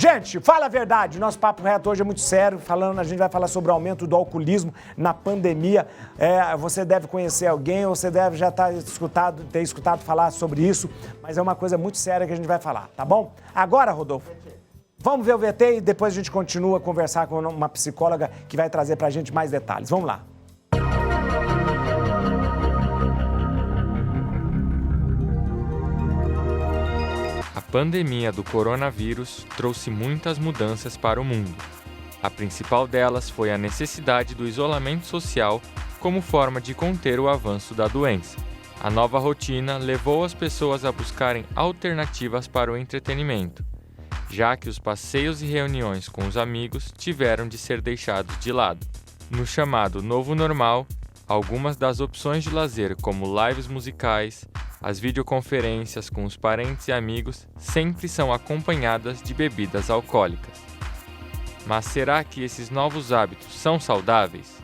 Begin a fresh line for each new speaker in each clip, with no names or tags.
Gente, fala a verdade, nosso Papo Reto hoje é muito sério, a gente vai falar sobre o aumento do alcoolismo na pandemia. Você deve conhecer alguém ou você deve já ter escutado falar sobre isso, mas é uma coisa muito séria que a gente vai falar, tá bom? Agora, Rodolfo, vamos ver o VT e depois a gente continua a conversar com uma psicóloga que vai trazer pra gente mais detalhes. Vamos lá.
A pandemia do coronavírus trouxe muitas mudanças para o mundo. A principal delas foi a necessidade do isolamento social como forma de conter o avanço da doença. A nova rotina levou as pessoas a buscarem alternativas para o entretenimento, já que os passeios e reuniões com os amigos tiveram de ser deixados de lado. No chamado novo normal, algumas das opções de lazer, como lives musicais, as videoconferências com os parentes e amigos, sempre são acompanhadas de bebidas alcoólicas. Mas será que esses novos hábitos são saudáveis?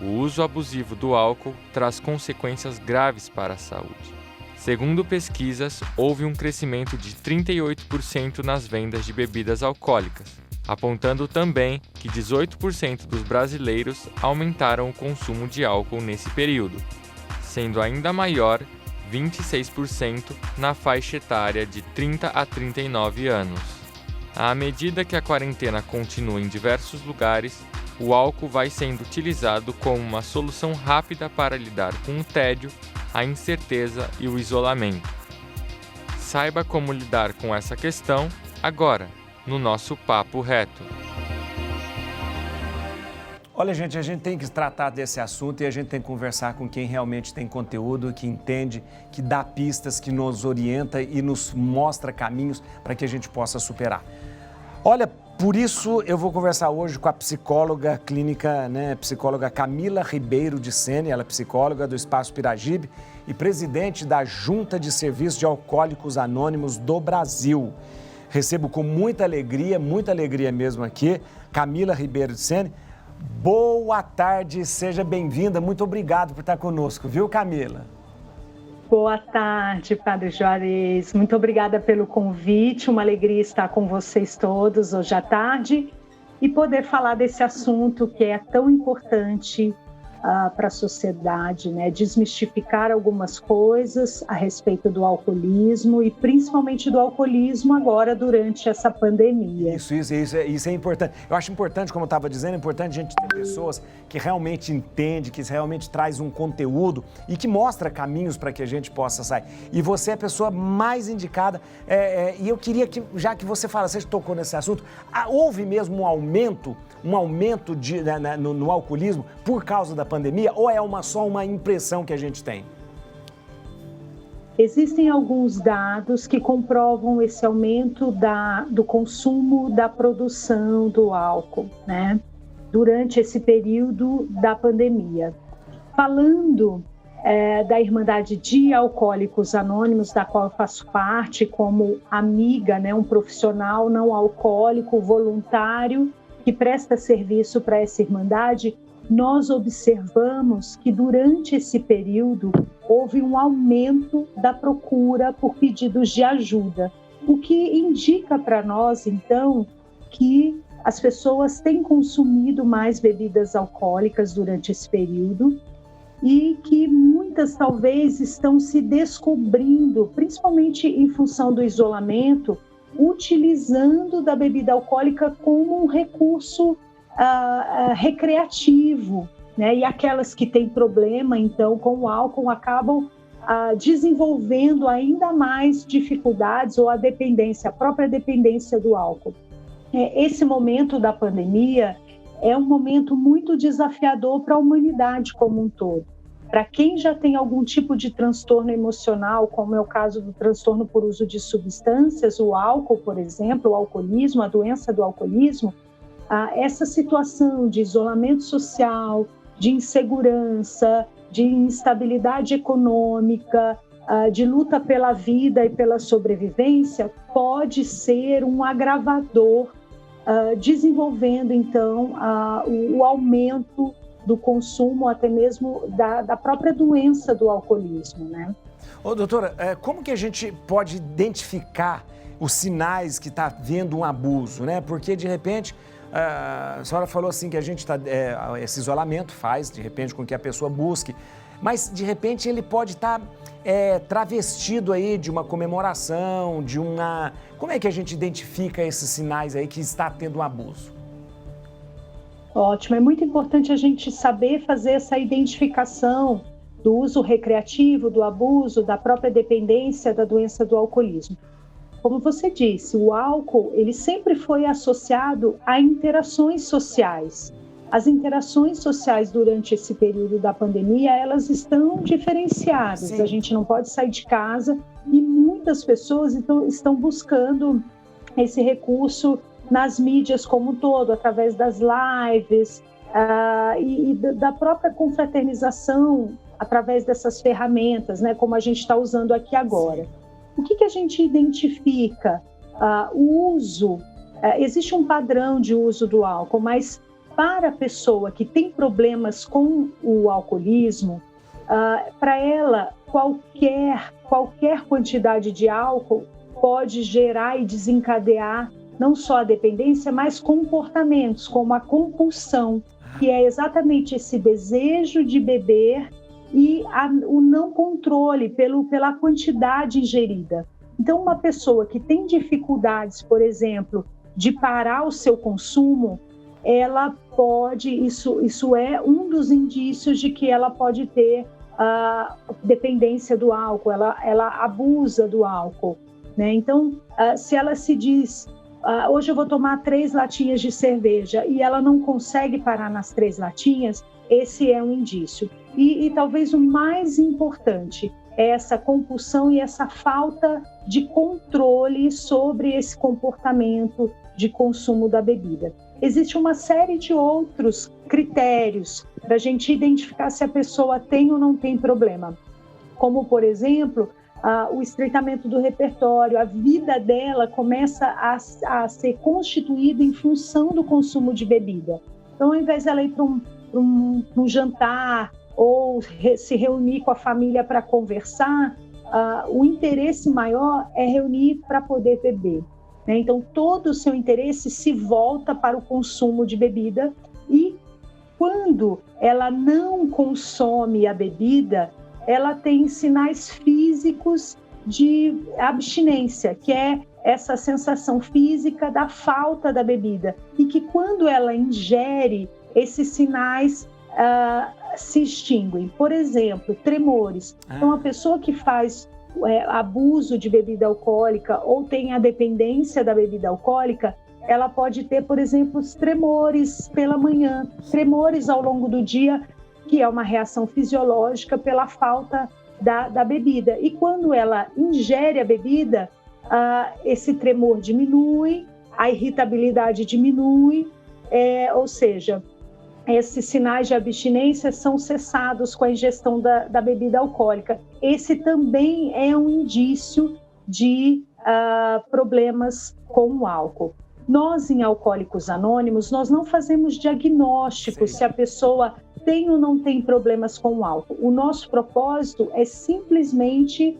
O uso abusivo do álcool traz consequências graves para a saúde. Segundo pesquisas, houve um crescimento de 38% nas vendas de bebidas alcoólicas, apontando também que 18% dos brasileiros aumentaram o consumo de álcool nesse período, sendo ainda maior 26% na faixa etária de 30 a 39 anos. À medida que a quarentena continua em diversos lugares, o álcool vai sendo utilizado como uma solução rápida para lidar com o tédio, a incerteza e o isolamento. Saiba como lidar com essa questão agora, no nosso Papo Reto.
Olha, gente, a gente tem que tratar desse assunto e a gente tem que conversar com quem realmente tem conteúdo, que entende, que dá pistas, que nos orienta e nos mostra caminhos para que a gente possa superar. Olha, por isso eu vou conversar hoje com a psicóloga clínica, psicóloga Camila Ribeiro de Sene, ela é psicóloga do Espaço Piragibe e presidente da Junta de Serviços de Alcoólicos Anônimos do Brasil. Recebo com muita alegria mesmo aqui, Camila Ribeiro de Sene. Boa tarde, seja bem-vinda, muito obrigado por estar conosco, viu, Camila?
Boa tarde, Padre Juarez, muito obrigada pelo convite, uma alegria estar com vocês todos hoje à tarde e poder falar desse assunto que é tão importante para a sociedade, desmistificar algumas coisas a respeito do alcoolismo e principalmente do alcoolismo agora durante essa pandemia.
Isso é importante. Eu acho importante, como eu estava dizendo, é importante a gente ter pessoas que realmente entendem, que realmente traz um conteúdo e que mostra caminhos para que a gente possa sair. E você é a pessoa mais indicada e eu queria que, já que você tocou nesse assunto, houve mesmo um aumento no alcoolismo por causa da pandemia ou é só uma impressão que a gente tem?
Existem alguns dados que comprovam esse aumento do consumo, da produção do álcool, durante esse período da pandemia. Falando da Irmandade de Alcoólicos Anônimos, da qual eu faço parte como amiga, um profissional não alcoólico voluntário que presta serviço para essa Irmandade, nós observamos que durante esse período houve um aumento da procura por pedidos de ajuda, o que indica para nós, então, que as pessoas têm consumido mais bebidas alcoólicas durante esse período e que muitas talvez estão se descobrindo, principalmente em função do isolamento, utilizando da bebida alcoólica como um recurso recreativo, e aquelas que têm problema, então, com o álcool acabam desenvolvendo ainda mais dificuldades ou a própria dependência do álcool. Esse momento da pandemia é um momento muito desafiador para a humanidade como um todo. Para quem já tem algum tipo de transtorno emocional, como é o caso do transtorno por uso de substâncias, o álcool, por exemplo, o alcoolismo, a doença do alcoolismo, essa situação de isolamento social, de insegurança, de instabilidade econômica, de luta pela vida e pela sobrevivência, pode ser um agravador, desenvolvendo, então, o aumento do consumo, até mesmo da própria doença do alcoolismo,
Ô, doutora, como que a gente pode identificar os sinais que está havendo um abuso, né? Porque, de repente, a senhora falou assim que a gente esse isolamento faz, de repente, com que a pessoa busque, mas, de repente, ele pode estar travestido aí de uma comemoração, de uma... Como é que a gente identifica esses sinais aí que está tendo um abuso?
Ótimo, é muito importante a gente saber fazer essa identificação do uso recreativo, do abuso, da própria dependência, da doença do alcoolismo. Como você disse, o álcool, ele sempre foi associado a interações sociais. As interações sociais durante esse período da pandemia, elas estão diferenciadas.
Sim.
A gente não pode sair de casa e muitas pessoas estão buscando esse recurso nas mídias como um todo, através das lives e da própria confraternização, através dessas ferramentas, né, como a gente está usando aqui agora. O que a gente identifica? O uso, existe um padrão de uso do álcool, mas para a pessoa que tem problemas com o alcoolismo, para ela, qualquer quantidade de álcool pode gerar e desencadear não só a dependência, mas comportamentos, como a compulsão, que é exatamente esse desejo de beber e o não controle pela quantidade ingerida. Então, uma pessoa que tem dificuldades, por exemplo, de parar o seu consumo, ela pode, isso é um dos indícios de que ela pode ter dependência do álcool, ela abusa do álcool, né? Então, se ela se diz, hoje eu vou tomar 3 latinhas de cerveja e ela não consegue parar nas 3 latinhas, esse é um indício. E talvez o mais importante é essa compulsão e essa falta de controle sobre esse comportamento de consumo da bebida. Existe uma série de outros critérios para a gente identificar se a pessoa tem ou não tem problema, como, por exemplo, o estreitamento do repertório. A vida dela começa a ser constituída em função do consumo de bebida. Então, ao invés dela ir para um jantar ou se reunir com a família para conversar, o interesse maior é reunir para poder beber. Então, todo o seu interesse se volta para o consumo de bebida e, quando ela não consome a bebida, ela tem sinais físicos de abstinência, que é essa sensação física da falta da bebida. E que, quando ela ingere, esses sinais se extinguem. Por exemplo, tremores. Então, a pessoa que faz abuso de bebida alcoólica ou tem a dependência da bebida alcoólica, ela pode ter, por exemplo, os tremores pela manhã, tremores ao longo do dia, que é uma reação fisiológica pela falta da bebida. E quando ela ingere a bebida, esse tremor diminui, a irritabilidade diminui, ou seja, esses sinais de abstinência são cessados com a ingestão da bebida alcoólica. Esse também é um indício de problemas com o álcool. Nós, em Alcoólicos Anônimos, nós não fazemos diagnóstico se a pessoa tem ou não tem problemas com o álcool. O nosso propósito é simplesmente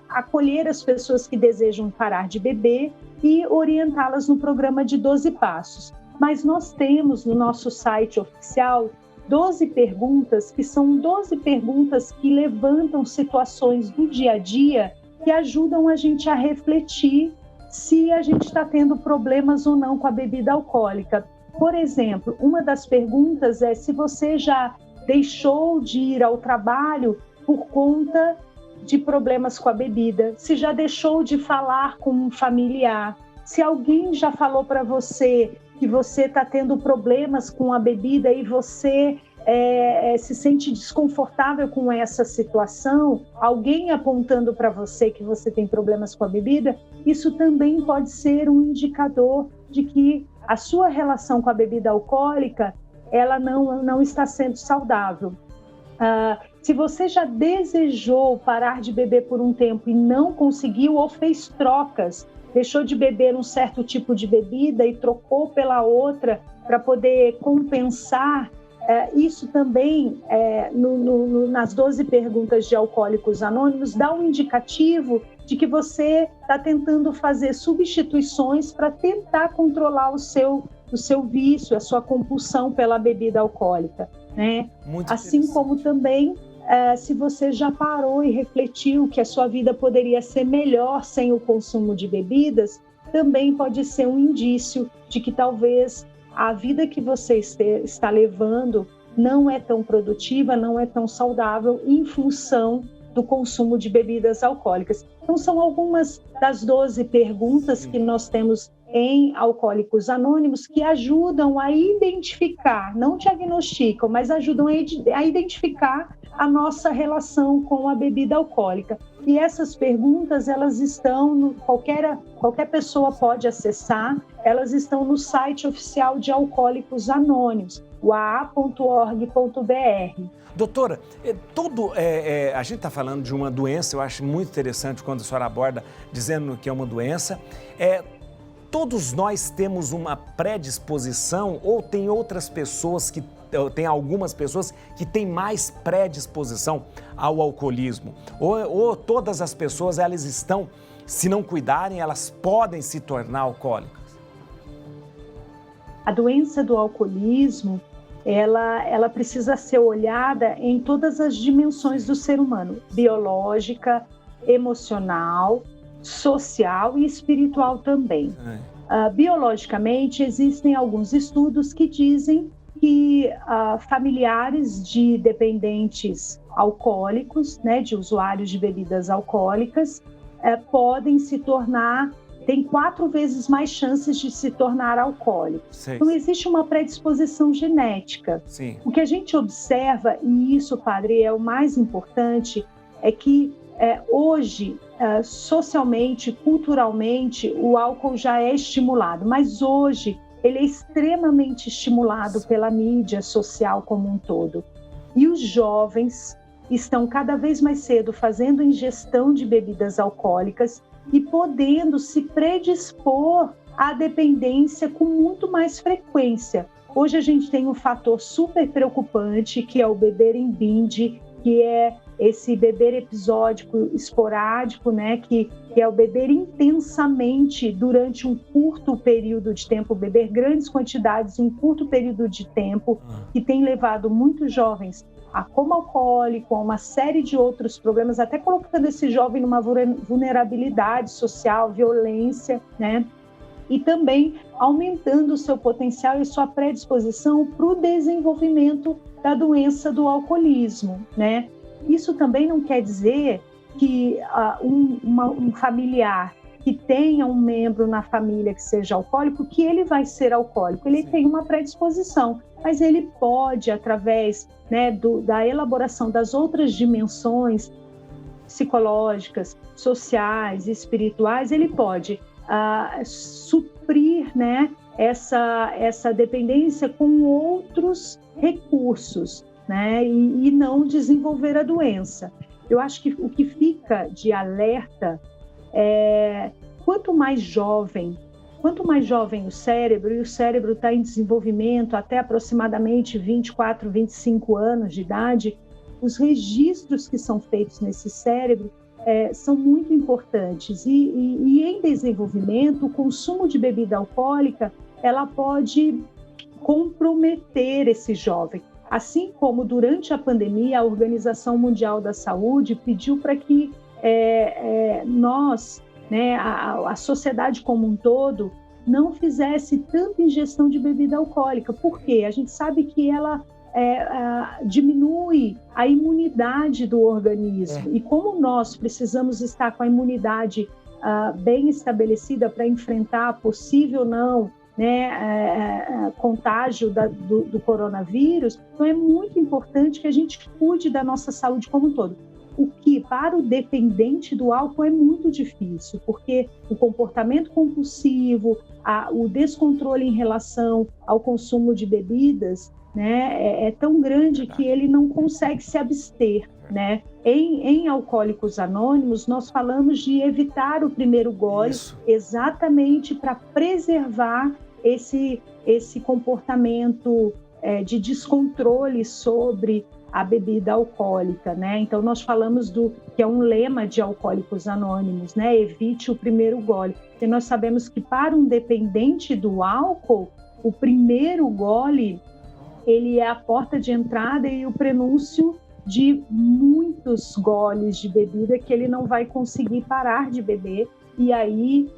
acolher as pessoas que desejam parar de beber e orientá-las no programa de 12 passos. Mas nós temos no nosso site oficial 12 perguntas, que são 12 perguntas que levantam situações do dia a dia que ajudam a gente a refletir se a gente está tendo problemas ou não com a bebida alcoólica. Por exemplo, uma das perguntas é se você já deixou de ir ao trabalho por conta de problemas com a bebida, se já deixou de falar com um familiar, se alguém já falou para você que você está tendo problemas com a bebida e você se sente desconfortável com essa situação, alguém apontando para você que você tem problemas com a bebida, isso também pode ser um indicador de que a sua relação com a bebida alcoólica ela não está sendo saudável. Se você já desejou parar de beber por um tempo e não conseguiu ou fez trocas, deixou de beber um certo tipo de bebida e trocou pela outra para poder compensar Isso também, nas 12 perguntas de Alcoólicos Anônimos, dá um indicativo de que você está tentando fazer substituições para tentar controlar o seu vício, a sua compulsão pela bebida alcoólica, né? Assim como também, se você já parou e refletiu que a sua vida poderia ser melhor sem o consumo de bebidas, também pode ser um indício de que talvez a vida que você está levando não é tão produtiva, não é tão saudável em função do consumo de bebidas alcoólicas. Então, são algumas das 12 perguntas que nós temos em Alcoólicos Anônimos que ajudam a identificar, não diagnosticam, mas ajudam a identificar a nossa relação com a bebida alcoólica. E essas perguntas, elas estão, qualquer pessoa pode acessar, elas estão no site oficial de Alcoólicos Anônimos, o aa.org.br.
Doutora, a gente está falando de uma doença, eu acho muito interessante quando a senhora aborda dizendo que é uma doença. Todos nós temos uma predisposição ou tem outras pessoas tem algumas pessoas que têm mais predisposição ao alcoolismo? Ou todas as pessoas, elas estão, se não cuidarem, elas podem se tornar alcoólicas?
A doença do alcoolismo, ela precisa ser olhada em todas as dimensões do ser humano, biológica, emocional, social e espiritual também. Biologicamente, existem alguns estudos que dizem que familiares de dependentes alcoólicos, né, de usuários de bebidas alcoólicas, podem se tornar, têm 4 vezes mais chances de se tornar alcoólicos. Então, existe uma predisposição genética.
Sim.
O que a gente observa, e isso, padre, é o mais importante, é que hoje, socialmente, culturalmente, o álcool já é estimulado, mas hoje ele é extremamente estimulado pela mídia social como um todo. E os jovens estão cada vez mais cedo fazendo ingestão de bebidas alcoólicas e podendo se predispor à dependência com muito mais frequência. Hoje a gente tem um fator super preocupante, que é o beber em binge, que é esse beber episódico, esporádico, né, que é o beber intensamente durante um curto período de tempo, beber grandes quantidades em um curto período de tempo, que tem levado muitos jovens a coma alcoólico, a uma série de outros problemas, até colocando esse jovem numa vulnerabilidade social, violência, né, e também aumentando o seu potencial e sua predisposição para o desenvolvimento da doença do alcoolismo, né. Isso também não quer dizer que um familiar que tenha um membro na família que seja alcoólico, que ele vai ser alcoólico. Ele tem uma predisposição, mas ele pode, através, né, da elaboração das outras dimensões psicológicas, sociais, espirituais, ele pode suprir, né, essa dependência com outros recursos, né, e não desenvolver a doença. Eu acho que o que fica de alerta é quanto mais jovem o cérebro, e o cérebro está em desenvolvimento até aproximadamente 24, 25 anos de idade, os registros que são feitos nesse cérebro são muito importantes. E em desenvolvimento, o consumo de bebida alcoólica, ela pode comprometer esse jovem. Assim como durante a pandemia, a Organização Mundial da Saúde pediu para que nós, né, a sociedade como um todo, não fizesse tanta ingestão de bebida alcoólica. Por quê? A gente sabe que ela diminui a imunidade do organismo. E como nós precisamos estar com a imunidade bem estabelecida para enfrentar possível não, né, contágio do coronavírus, então é muito importante que a gente cuide da nossa saúde como um todo. O que para o dependente do álcool é muito difícil, porque o comportamento compulsivo, o descontrole em relação ao consumo de bebidas, né, é tão grande que ele não consegue se abster, né? Em Alcoólicos Anônimos, nós falamos de evitar o primeiro gole, exatamente para preservar esse comportamento de descontrole sobre a bebida alcoólica, né? Então, nós falamos que é um lema de Alcoólicos Anônimos, né? Evite o primeiro gole. E nós sabemos que para um dependente do álcool, o primeiro gole, ele é a porta de entrada e o prenúncio de muitos goles de bebida que ele não vai conseguir parar de beber, e aí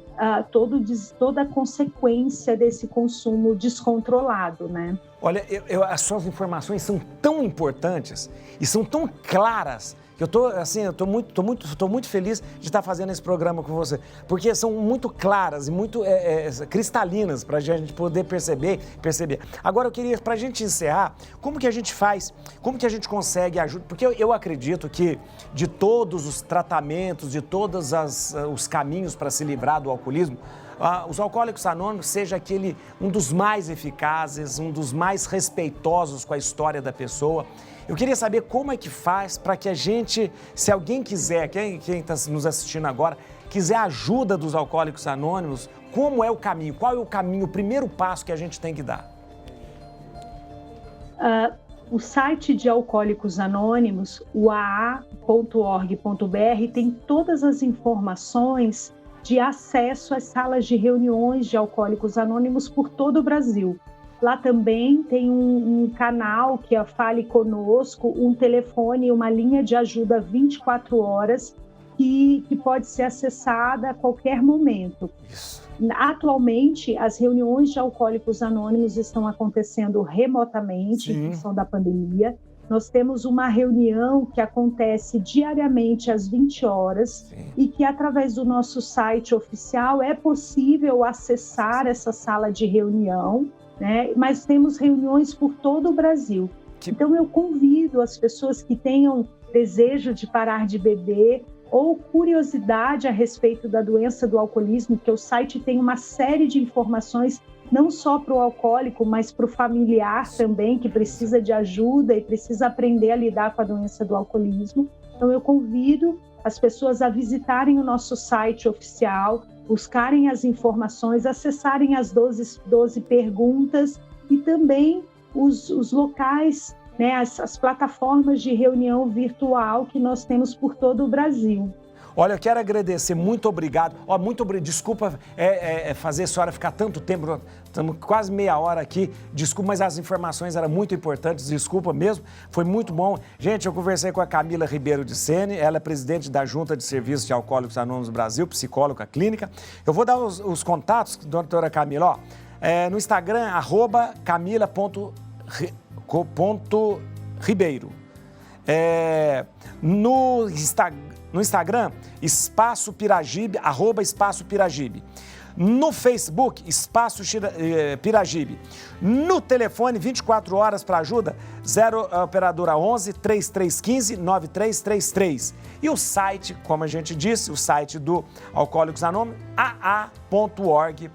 toda a consequência desse consumo descontrolado, né?
Olha, as suas informações são tão importantes e são tão claras que eu tô muito feliz de estar fazendo esse programa com você, porque são muito claras e muito cristalinas para a gente poder perceber. Agora eu queria, para a gente encerrar, como que a gente faz, como que a gente consegue ajuda, porque eu acredito que de todos os tratamentos, de todos os caminhos para se livrar do alcoolismo, os Alcoólicos Anônimos seja um dos mais eficazes, um dos mais respeitosos com a história da pessoa. Eu queria saber como é que faz para que a gente, se alguém quiser, quem está nos assistindo agora, quiser ajuda dos Alcoólicos Anônimos, como é o caminho? Qual é o caminho, o primeiro passo que a gente tem que dar?
O site de Alcoólicos Anônimos, o aa.org.br, tem todas as informações de acesso às salas de reuniões de Alcoólicos Anônimos por todo o Brasil. Lá também tem um canal que é Fale Conosco, um telefone e uma linha de ajuda 24 horas que pode ser acessada a qualquer momento.
Isso.
Atualmente, as reuniões de Alcoólicos Anônimos estão acontecendo remotamente, em função da pandemia. Nós temos uma reunião que acontece diariamente às 20 horas e que, através do nosso site oficial, é possível acessar essa sala de reunião, né? Mas temos reuniões por todo o Brasil. Então, eu convido as pessoas que tenham desejo de parar de beber ou curiosidade a respeito da doença do alcoolismo, que o site tem uma série de informações, não só para o alcoólico, mas para o familiar também, que precisa de ajuda e precisa aprender a lidar com a doença do alcoolismo. Então, eu convido as pessoas a visitarem o nosso site oficial, buscarem as informações, acessarem as 12 perguntas e também os locais, né, as plataformas de reunião virtual que nós temos por todo o Brasil.
Olha, eu quero agradecer, muito obrigado. Desculpa fazer a senhora ficar tanto tempo, estamos quase meia hora aqui. Desculpa, mas as informações eram muito importantes, desculpa mesmo, foi muito bom. Gente, eu conversei com a Camila Ribeiro de Sene, ela é presidente da Junta de Serviços de Alcoólicos Anônimos do Brasil, psicóloga clínica. Eu vou dar os contatos, doutora Camila, no Instagram, @camila.ribeiro. No Instagram, Espaço Piragibe, @Espaço Piragibe. No Facebook, Espaço Piragibe. No telefone, 24 horas para ajuda, 0 operadora 11 3315 9333. E o site, como a gente disse, o site do Alcoólicos Anônimos, aa.org.br.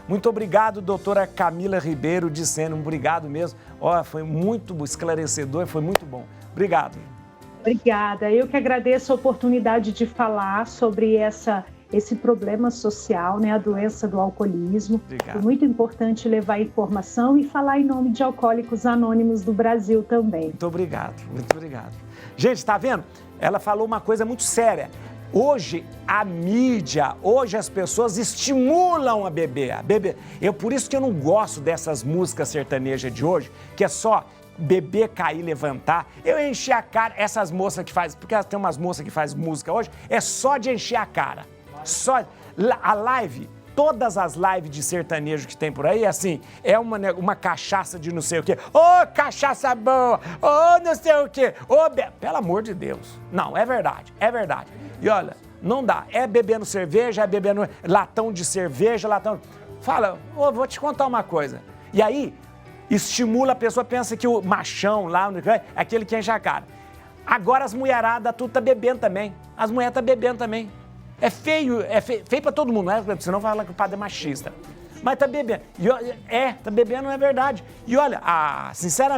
Muito obrigado, doutora Camila Ribeiro de Sene, obrigado mesmo. Foi muito esclarecedor, foi muito bom. Obrigado.
Obrigada. Eu que agradeço a oportunidade de falar sobre esse problema social, né, a doença do alcoolismo.
Obrigado.
É muito importante levar informação e falar em nome de Alcoólicos Anônimos do Brasil também.
Muito obrigado, muito obrigado. Gente, tá vendo? Ela falou uma coisa muito séria. Hoje, a mídia, hoje as pessoas estimulam a beber. Por isso que eu não gosto dessas músicas sertanejas de hoje, que é só beber, cair, levantar. Eu enchi a cara, essas moças que fazem, porque tem umas moças que fazem música hoje, é só de encher a cara. Só a live, todas as lives de sertanejo que tem por aí, assim, é uma cachaça de não sei o quê. Cachaça boa! Não sei o quê! Pelo amor de Deus. Não, é verdade, é verdade. E olha, não dá. É bebendo cerveja, é bebendo latão de cerveja, latão... Fala, vou te contar uma coisa. E aí, estimula, a pessoa pensa que o machão lá, é aquele que enche a cara. Agora as mulheradas tudo tá bebendo também. As mulheres tá bebendo também. É feio pra todo mundo, né? Senão fala que o padre é machista. Mas tá bebendo. Tá bebendo, não é verdade. E olha, sinceramente,